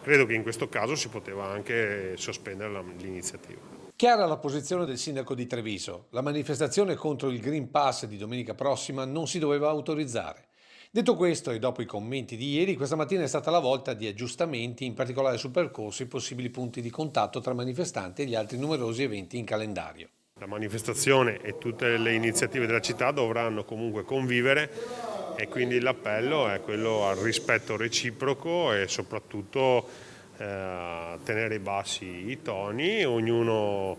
credo che in questo caso si poteva anche sospendere l'iniziativa. Chiara la posizione del sindaco di Treviso. La manifestazione contro il Green Pass di domenica prossima non si doveva autorizzare. Detto questo, e dopo i commenti di ieri, questa mattina è stata la volta di aggiustamenti, in particolare sul percorso e possibili punti di contatto tra manifestanti e gli altri numerosi eventi in calendario. La manifestazione e tutte le iniziative della città dovranno comunque convivere e quindi l'appello è quello al rispetto reciproco e soprattutto tenere bassi i toni, ognuno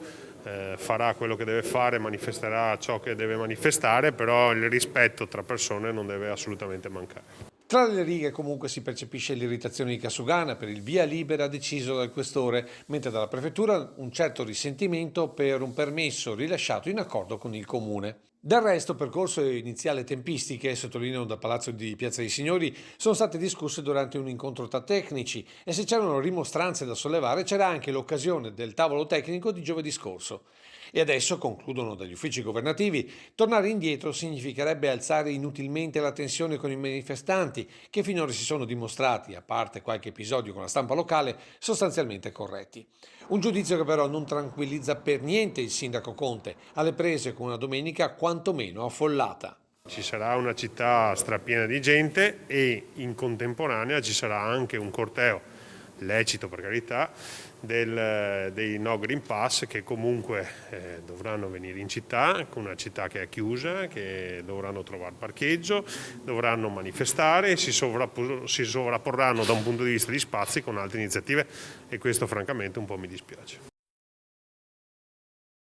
farà quello che deve fare, manifesterà ciò che deve manifestare, però il rispetto tra persone non deve assolutamente mancare. Tra le righe comunque si percepisce l'irritazione di Casugana per il via libera deciso dal questore, mentre dalla prefettura un certo risentimento per un permesso rilasciato in accordo con il comune. Del resto, percorso e iniziali tempistiche, sottolineano dal Palazzo di Piazza dei Signori, sono state discusse durante un incontro tra tecnici e se c'erano rimostranze da sollevare c'era anche l'occasione del tavolo tecnico di giovedì scorso. E adesso, concludono dagli uffici governativi, tornare indietro significherebbe alzare inutilmente la tensione con i manifestanti, che finora si sono dimostrati, a parte qualche episodio con la stampa locale, sostanzialmente corretti. Un giudizio che però non tranquillizza per niente il sindaco Conte, alle prese con una domenica quantomeno affollata. Ci sarà una città strapiena di gente e in contemporanea ci sarà anche un corteo lecito per carità dei no Green Pass che comunque dovranno venire in città, con una città che è chiusa, che dovranno trovare parcheggio, dovranno manifestare e si sovrapporranno da un punto di vista di spazi con altre iniziative e questo francamente un po' mi dispiace.